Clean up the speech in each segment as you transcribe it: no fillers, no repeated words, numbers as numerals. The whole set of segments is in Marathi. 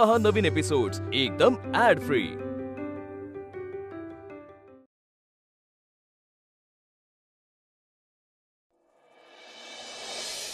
पहा नवीन एपिसोड्स एकदम ऍड फ्री।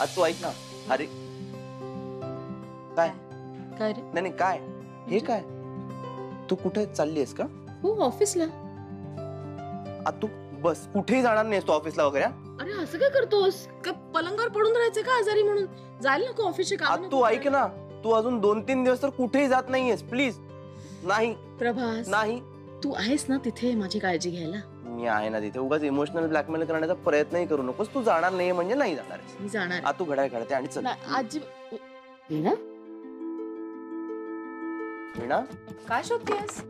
आज तू ऐक ना, अरे काय काय रे? नाही काय हे काय, तू कुठे चालली आहेस का? हो ऑफिसला. आज तू बस कुठेही जाणार नाहीस तू ऑफिसला वगैरे? अरे असं काय करतोस? काय पलंगावर पडून राहायचं का आजारी म्हणून? जायला नको ऑफिसचे काम. आज तू ऐक ना, तू अजून 2-3 दिवस तर कुठेही जात नाहीयेस प्लीज. नाही प्रभास, नाही, तू आहेस ना तिथे माझी काळजी घ्यायला. मी आहे ना तिथे. उगाच इमोशनल ब्लॅकमेल करण्याचा प्रयत्नही करू नकोस. तू जाणार नाही म्हणजे नाही जाणार. मी जाणार. आ तू घड्याळ काढते आणि चल. आजी वीणा, वीणा काय शोधतेस?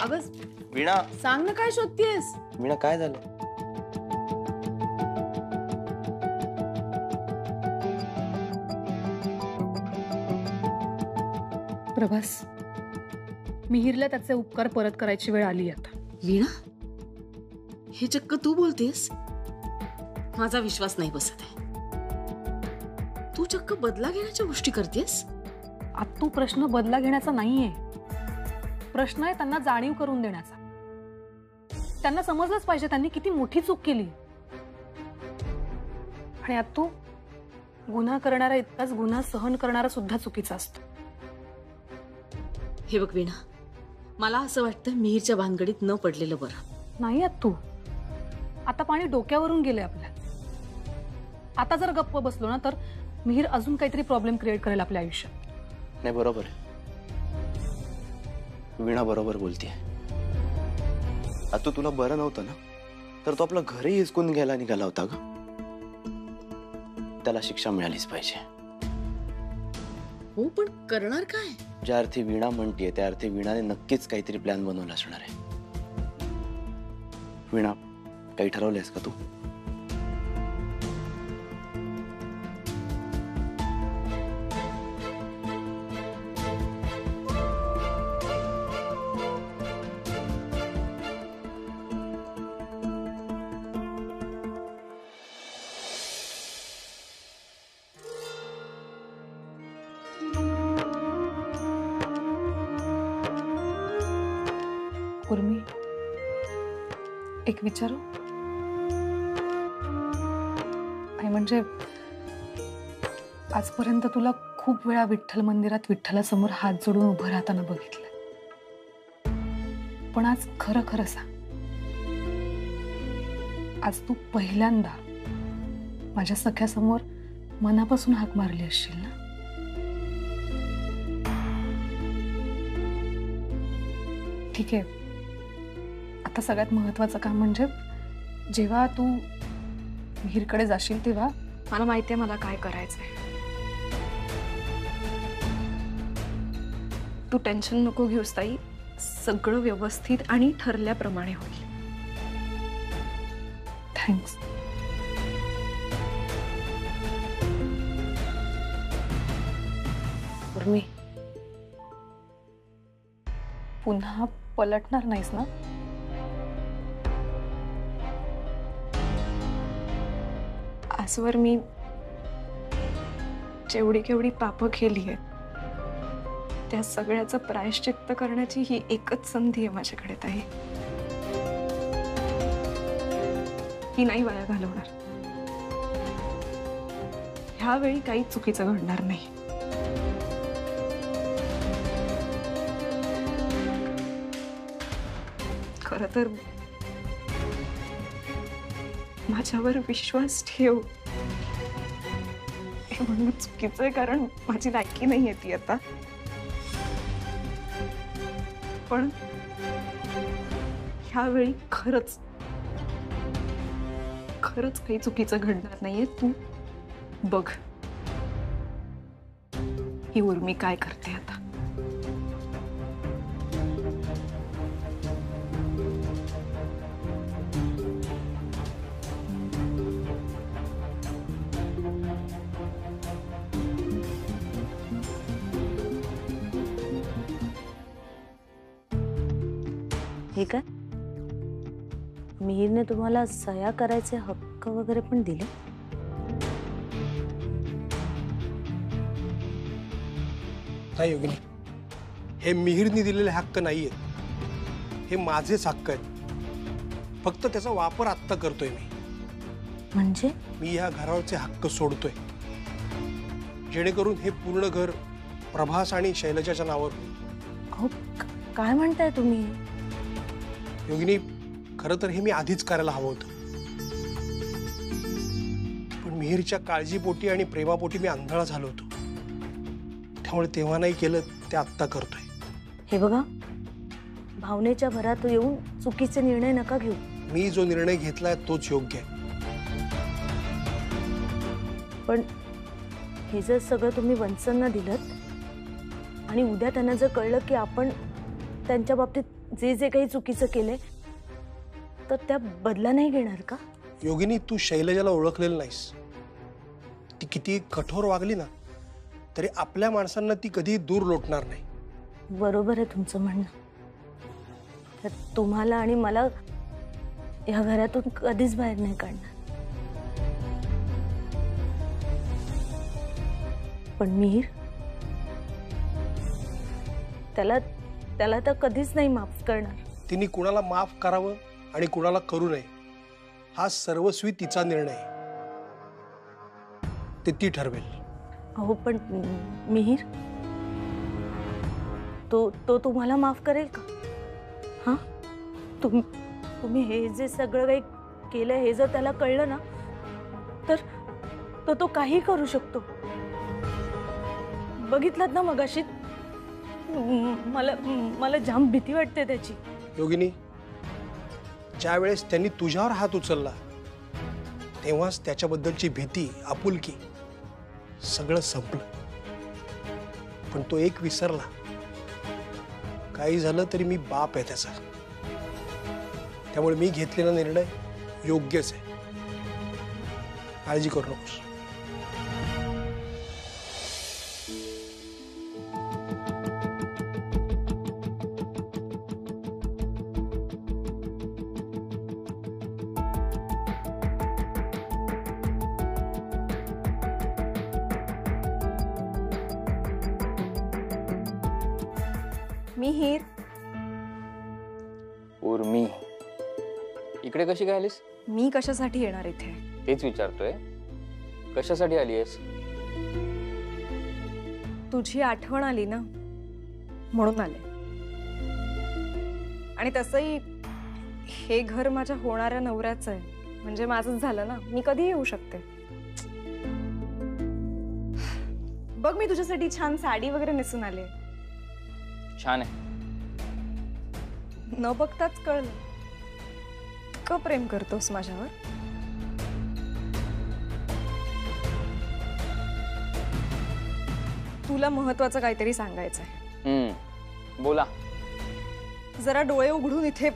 अगं वीणा सांग ना, काय शोधतेस? वीणा काय झालं? प्रभास, मिहिरला त्याचे उपकार परत करायची वेळ आली आता. वीणा, हे चक्क तू बोलतेस? माझा विश्वास नाही बसत आहे. तू चक्क बदला घेण्याच्या गोष्टी करतेस? आत्तू, प्रश्न बदला घेण्याचा नाहीये. प्रश्न आहे त्यांना जाणीव करून देण्याचा. त्यांना समजलंच पाहिजे त्यांनी किती मोठी चूक केली. आणि आत्तू, गुन्हा करणारा इतकाच गुन्हा सहन करणारा सुद्धा चुकीचा असतो. हे बघ वीणा, मला असं वाटतं मिहिरच्या भानगडीत न पडलेलं बरं. नाही आत्तू, आता पाणी डोक्यावरून गेले आपल्या. आता जर गप्प बसलो ना तर मिहिर अजून काहीतरी प्रॉब्लेम क्रिएट करेल आपल्या आयुष्यात. नाही बरोबर आहे, वीणा बरोबर बोलतेय. आता तुला बरं नव्हतं ना तर तो आपलं घरही हिसकून घ्यायला निघाला होता ग. त्याला शिक्षा मिळालीच पाहिजे. हो, पण करणार काय? ज्या अर्थी वीणा म्हणतीये त्या अर्थी वीणाने नक्कीच काहीतरी प्लॅन बनवला असणार आहे. वीणा, काही ठरवलंयस का तू? उर्मी, एक विचारू? आणि म्हणजे आजपर्यंत तुला खूप वेळा विठ्ठल मंदिरात विठ्ठलासमोर हात जोडून उभं राहताना बघितलं, पण आज खरं खरं सांग, आज तू पहिल्यांदा माझ्या सख्यासमोर मनापासून हाक मारली असशील ना? ठीक आहे, आता सगळ्यात महत्वाचं काम म्हणजे जेव्हा तू मिहिरकडे जाशील तेव्हा मला माहिती आहे मला काय करायचंय. तू टेन्शन नको घेऊस ताई, सगळं व्यवस्थित आणि ठरल्याप्रमाणे होईल. थँक्स. उर्मी, पुन्हा पलटणार नाहीस ना? आजवर मी जेवढी केवढी पापं केली आहेत त्या सगळ्याचं प्रायश्चित्त करण्याची ही एकच संधी आहे माझ्याकडे ताई. ही नाही वाया घालवणार. ह्यावेळी काही चुकीचं घडणार नाही. खरं तर माझ्यावर विश्वास ठेव हे म्हणणं चुकीचं आहे, कारण माझी लायकी नाही ती आता. पण ह्यावेळी खरंच खरंच काही चुकीचं घडणार नाहीये. तू बघ ही उर्मी काय करते आता. हे काय, मिहिरने तुम्हाला सह्या करायचे हक्क वगैरे पण दिले? नाही योगिनी, हे मिहिरनी दिलेले हक्क नाहीयेत, हे माझेच हक्क आहेत. फक्त त्याचा वापर आत्ता करतोय मी. म्हणजे मी या घरावरचे हक्क सोडतोय, जेणेकरून हे पूर्ण घर प्रभास आणि शैलजाच्या नावावर होईल. अहो काय म्हणताय तुम्ही? योगिनी, खरं तर हे मी आधीच करायला हवं होतं, पण मिहिरच्या काळजीपोटी आणि प्रेमापोटी मी आंधळा झालो होतो. त्यामुळे तेव्हा नाही केलं, ते आत्ता करतोय. हे बघा, भावनेच्या भरात येऊन चुकीचे निर्णय नका घेऊ. मी जो निर्णय घेतलाय तोच योग्य आहे. पण हे जर सगळं तुम्ही वंचनना दिलत आणि उद्या त्यांना जर कळलं की आपण त्यांच्या बाबतीत जे जे काही चुकीचं केलंय तर त्या बदला नाही घेणार का? योगिनी, तू शैलजाला ओळखलेलं नाहीस. ती किती कठोर वागली ना तरी आपल्या माणसांना ती कधी दूर लोटणार नाही. बरोबर आहे तुमचं म्हणणं. तर तुम्हाला आणि मला या घरातून कधीच बाहेर नाही काढणार. पण मिहिर, त्याला तर कधीच नाही माफ करणार. तिने कुणाला माफ करावं आणि कुणाला करू नये हा सर्वस्वी तिचा निर्णय आहे. ते ती ठरवेल. अहो पण मिहिर, तो तुम्हाला माफ करेल का? हा, तुम्ही हे जे सगळं काही केलं हे जर त्याला कळलं ना तर तो काही करू शकतो. बघितलात ना मगाशी, मला जाम भीती वाटते त्याची. योगिनी, ज्या वेळेस त्यांनी तुझ्यावर हात उचलला तेव्हाच त्याच्याबद्दलची भीती, आपुलकी सगळं संपलं. पण तो एक विसरला. काही झालं तरी मी बाप आहे त्याचा. त्यामुळे मी घेतलेला निर्णय योग्यच आहे. काळजी करू नकोस. मिहिर, उर्मी, इकडे कशी काय आलीस? मी कशासाठी येणार इथे? तेच विचारतोय, कशासाठी आली आहेस? तुझी आठवण आली ना म्हणून आले. आणि तसंही हे घर माझ्या होणाऱ्या नवऱ्याचं आहे, म्हणजे माझंच झालं ना. मी कधी येऊ शकते. बघ, मी तुझ्यासाठी छान साडी वगैरे नेसून आले. छान आहे. न बघताच कळलं का प्रेम करतोस माझ्यावर. तुला महत्वाचं काहीतरी सांगायचंय. बोला. जरा डोळे उघडून इथे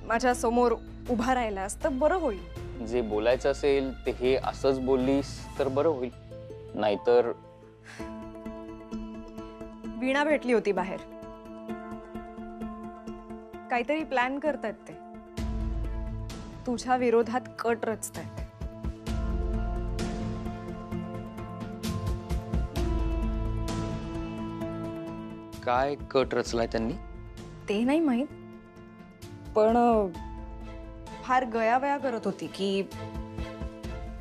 माझ्या समोर उभा राहिलास तर बरं होईल. जे बोलायचं असेल ते हे असंच बोललीस तर बरं होईल. नाहीतर वीणा भेटली होती बाहेर. काहीतरी प्लॅन करतात ते. तुझ्या विरोधात कट रचतायत. काय कट रचलाय त्यांनी ते नाही माहित, पण फार गयावया करत होती की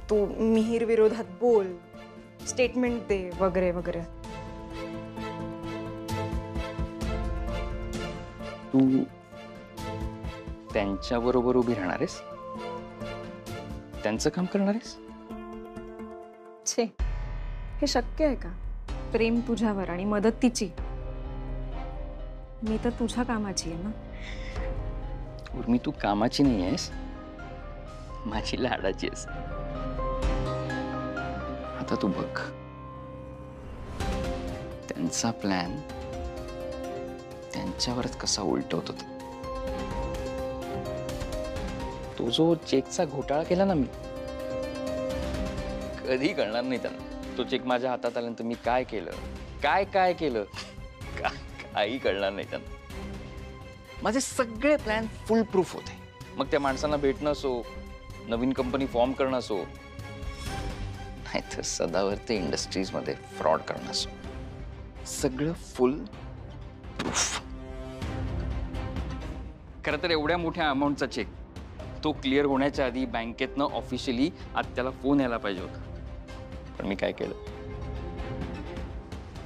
तू मिहिर विरोधात बोल, स्टेटमेंट दे वगैरे वगैरे. तू त्यांच्या बरोबर उभी राहणार आहेस? त्यांचं काम करणार आहेस? छे, हे शक्य आहे का? प्रेम तुझ्यावर आणि मदत तिची. मी तर तुझ्या कामाची आहे ना. उर्मी, तू कामाची नाही आहेस, माझी लाडाची आहेस. आता तू बघ, त्यांचा प्लॅन त्यांच्यावरच कसा उलटवत होता. तो जो चेकचा घोटाळा केला ना मी, कधी कळणार नाही त्यांना. तो चेक माझ्या हातात आल्यानंतर मी काय केलं, काय केलं, काही कळणार नाही त्यांना. माझे सगळे प्लॅन फुल प्रूफ होते. मग त्या माणसांना भेटणं असो, नवीन कंपनी फॉर्म करणं असो, नाहीतर सदावर्ती इंडस्ट्रीज मध्ये फ्रॉड करणं असो, सगळं फुल प्रूफ. खरं तर एवढ्या मोठ्या अमाऊंटचा चेक तो क्लिअर होण्याच्या आधी बँकेतनं ऑफिशियली आत्याला फोन यायला पाहिजे होता. पण मी काय केलं,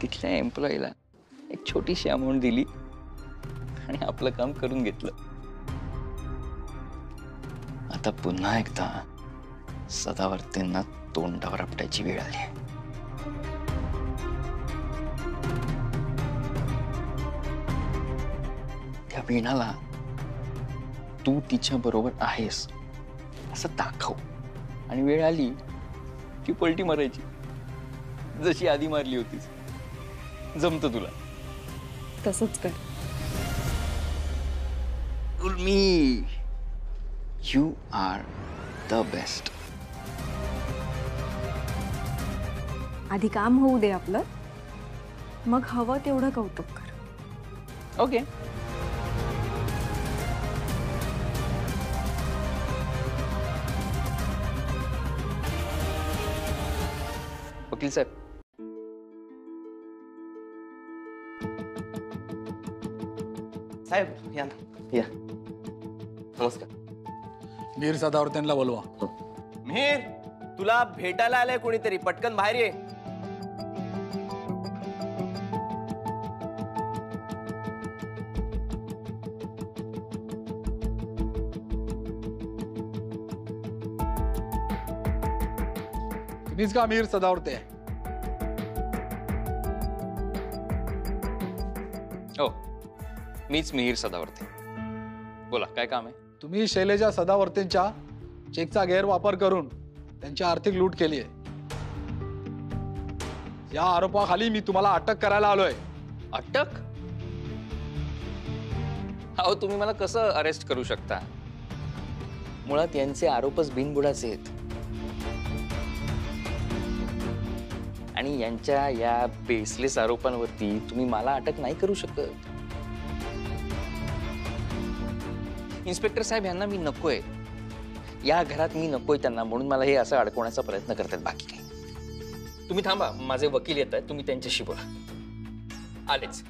तिथल्या एम्प्लॉईला एक छोटीशी अमाऊंट दिली आणि आपलं काम करून घेतलं. आता पुन्हा एकदा सदावर्तेंना तोंडावर आपटायची वेळ आली. त्या वीणाला तू तिच्या बरोबर आहेस असं दाखव आणि वेळ आली की पलटी मारायची जशी आधी मारली होतीस. जमतं तुला? तसंच कर. उर्मी, यू आर द बेस्ट. आधी काम होऊ दे आपलं, मग हवं तेवढं कौतुक कर. ओके. वकील साहेब, साहेब या ना, या. नमस्कार. मीर सदावर्तेंना बोलवा. मिहीर, तुला भेटायला आलंय कोणीतरी, पटकन बाहेर ये. तुम्हीच का मीर सदावर्ते? हो, मीच मिहीर सदावर्ते. बोला, काय काम आहे? तुम्ही शैलेजा सदावर्तेंच्या चेकचा गैरवापर करून त्यांची आर्थिक लूट केली आहे. या आरोपाखाली मी तुम्हाला अटक करायला आलोय. अटक? अहो, तुम्ही मला कसं अरेस्ट करू शकता? मुळात यांचे आरोपच बिनबुडाचे आहेत आणि यांच्या या बेसलेस आरोपांवरती तुम्ही मला अटक नाही करू शकत. इन्स्पेक्टर साहेब, यांना मी नकोय, या घरात मी नकोय त्यांना, म्हणून मला हे असं अडकवण्याचा प्रयत्न करतात, बाकी काही. तुम्ही थांबा, माझे वकील येत आहेत, तुम्ही त्यांच्याशी बोला. आलेच.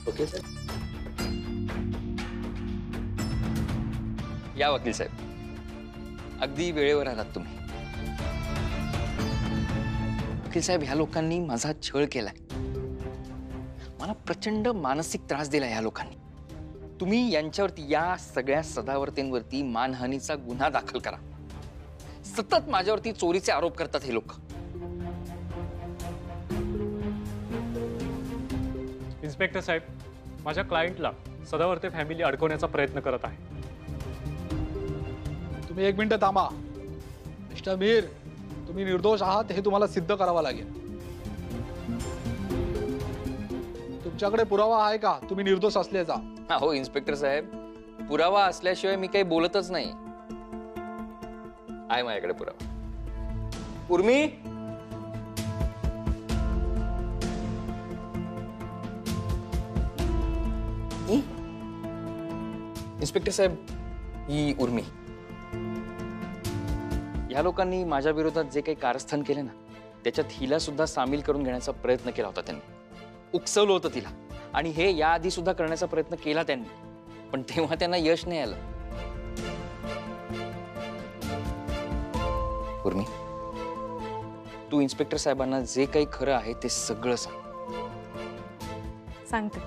Okay sir. या वकील साहेब, अगदी वेळेवर आलात तुम्ही. वकील साहेब, ह्या लोकांनी माझा छळ केलाय, मला प्रचंड मानसिक त्रास दिला ह्या लोकांनी. तुम्ही यांच्यावरती, या सगळ्या सदावर्तेंवरती मानहानीचा गुन्हा दाखल करा. सतत माझ्यावरती चोरीचे आरोप करतात हे लोक. इन्स्पेक्टर साहेब, माझ्या क्लायंटला सदावर्ते फॅमिली अडकवण्याचा प्रयत्न करत आहे. तुम्ही एक मिनिट थांबा. मिस्टर मीर, तुम्ही निर्दोष आहात हे तुम्हाला सिद्ध करावं लागेल. तुमच्याकडे पुरावा आहे का तुम्ही निर्दोष असल्याचा? हो इन्स्पेक्टर साहेब, पुरावा असल्याशिवाय मी काही बोलतच नाही. आहे माझ्याकडे पुरावा. उर्मी, इन्स्पेक्टर साहेब, ही उर्मी. या लोकांनी माझ्या विरोधात जे काही कारस्थान केले ना, त्याच्यात हिला सुद्धा सामील करून घेण्याचा प्रयत्न केला होता त्यांनी. उकसवलं होतं तिला, आणि हे याआधी सुद्धा करण्याचा प्रयत्न केला त्यांनी, पण तेव्हा त्यांना यश नाही आलं. उर्मी, तू इन्स्पेक्टर साहेबांना जे काही खरं आहे ते सगळं सांग. सांगते.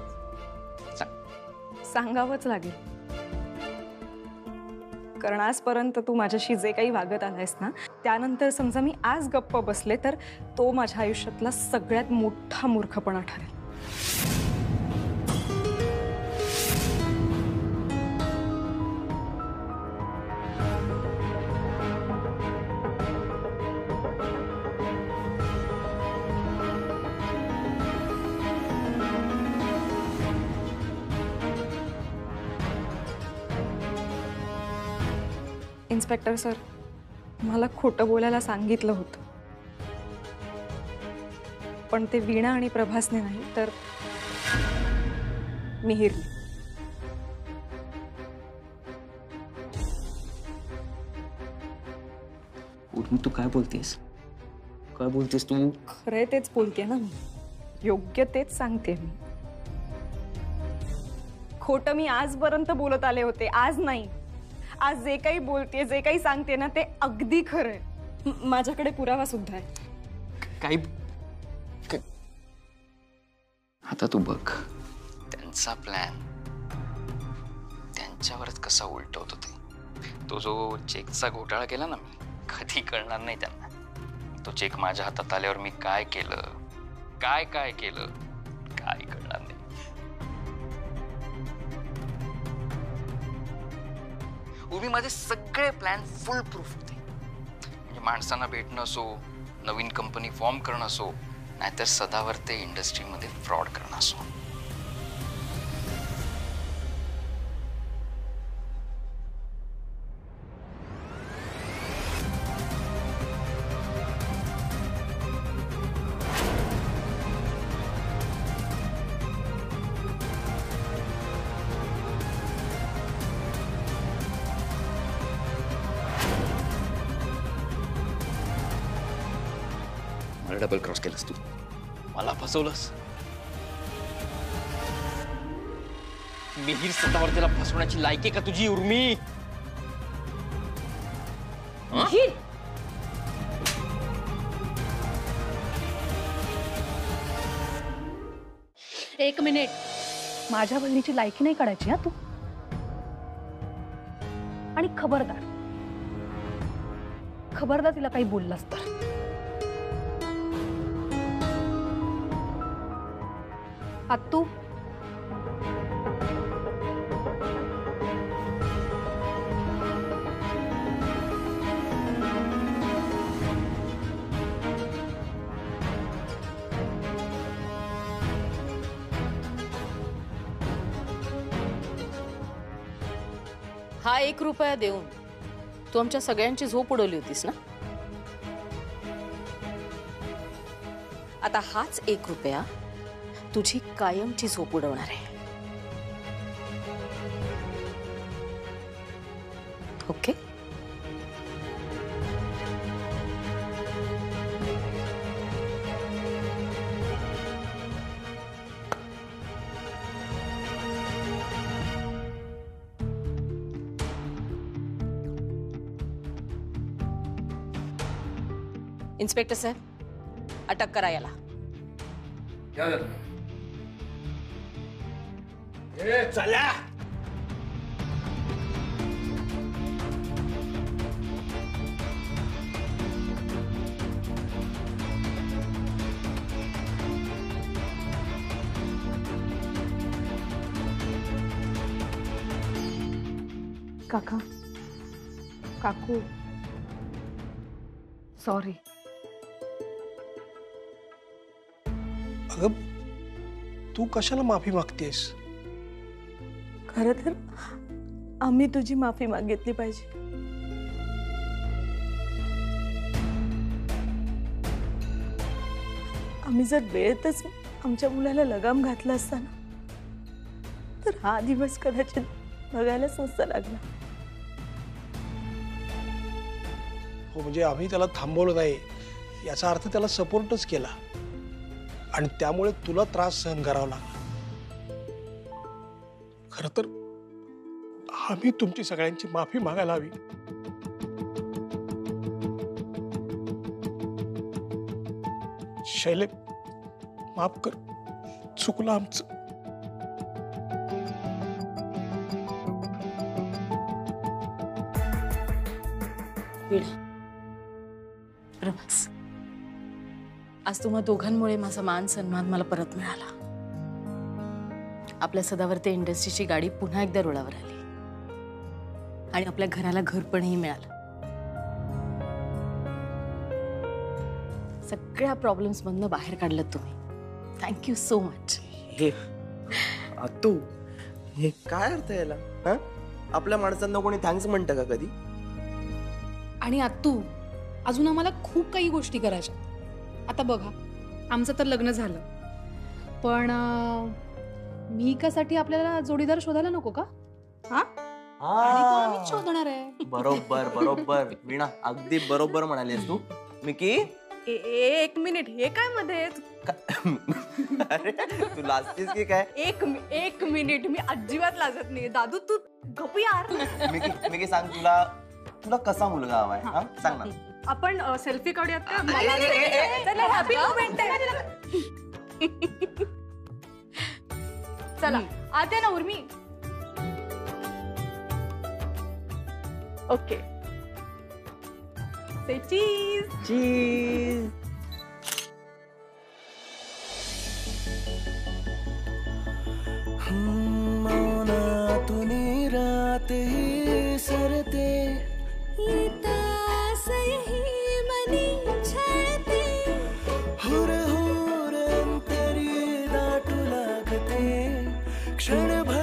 सांग. सांगावंच लागेल, कारण आजपर्यंत तू माझ्याशी जे काही वागत आलायस ना, त्यानंतर समजा मी आज गप्प बसले तर तो माझ्या आयुष्यातला सगळ्यात मोठा मूर्खपणा ठरेल. इन्स्पेक्टर सर, मला खोटं बोलायला सांगितलं होतं, पण ते वीणा आणि प्रभासने नाही तर मिहीरने. उर्मी, तू काय बोलतेस? काय बोलतेस तू? खरंय तेच बोलते ना मी. योग्य तेच सांगते मी. खोटं मी आजपर्यंत बोलत आले होते, आज नाही. आज जे काही बोलते, जे काही सांगते ना, ते अगदी खरंय. माझ्याकडे पुरावा सुद्धा आहे. काही आता तू बघ, त्यांचा प्लॅन त्यांच्यावरच कसा उलटवतो ते. तो जो चेकचा घोटाळा केला ना मी, कधी कळणार नाही त्यांना. तो चेक माझ्या हातात आल्यावर मी काय केलं, काय केलं, काय कळणार नाही. उभी माझे सगळे प्लॅन फुल प्रूफ होते. म्हणजे माणसांना भेटणं असो, नवीन कंपनी फॉर्म करणं असो, नाहीतर सदावर ते इंडस्ट्रीमध्ये फ्रॉड करणं असो. डबल क्रॉस केलंस तू, मला फसवलंस. मिहीर सदावर्तेला फसवण्याची लायकी का तुझी उर्मी? एक मिनिट, माझ्या बहिणीची लायकी नाही काढायची हा तू. आणि खबरदार तिला काही बोललास तर. आत्तू, हा 1 रुपया देऊन तू आमच्या सगळ्यांची झोप उडवली होतीस ना. आता हाच 1 रुपया तुझी कायमची झोप उडवणार आहे. ओके? इन्स्पेक्टर साहेब, अटक करा याला. चला. काका, काकू, सॉरी. अगं, तू कशाला माफी मागतेस? खरं तर आम्ही तुझी माफी मागितली पाहिजे. आम्ही जर वेळेतच आमच्या मुलाला लगाम घातला असता ना, तर हा दिवस कदाचित बघायलाच नसता लागला. हो, म्हणजे आम्ही त्याला थांबवलं नाही याचा अर्थ त्याला सपोर्टच केला आणि त्यामुळे तुला त्रास सहन करावा लागला. खरं तर आम्ही तुमची सगळ्यांची माफी मागायला हवी. शैले, माफ कर, चुकलं आमचं. प्रभास, आज तुम्हा दोघांमुळे माझा मान सन्मान मला परत मिळाला. आपल्या सदावर्ते इंडस्ट्रीची गाडी पुन्हा एकदा रुळावर आली आणि आपल्या घराला घरपणही मिळालं. सगळ्या प्रॉब्लेम्स मधनं बाहेर काढलं तुम्ही. Thank you so much. हे तू हे काय अर्थ याला? हा, आपल्या माणसांना कोणी थँक्स म्हणतं का कधी? आणि आत्तू, अजून आम्हाला खूप काही गोष्टी करायच्या. आता बघा, आमचं तर लग्न झालं, पण मिहिकासाठी आपल्याला जोडीदार शोधायला नको का? हा, आणि तो आम्हीच शोधणार आहे. बरोबर बरोबर वीणा, अगदी बरोबर म्हणालीस तू. मिकी, एक मिनिट, हे काय मध्ये? अरे तू लाजतेस की काय? एक मिनिट, मी अजिबात लाजत नाही. दादू तू गप यार. मी सांग, तुला कसा मुलगा हवाय? हा सांग ना. आपण सेल्फी काढूयात का? चला हॅपी मोमेंट आहे. चला आते ना उर्मी. ओके, से चीज. चीज. मौनातूनी रात ही सरते मनी छळते हुर हुर अंतरी दाटू लागते क्षणभर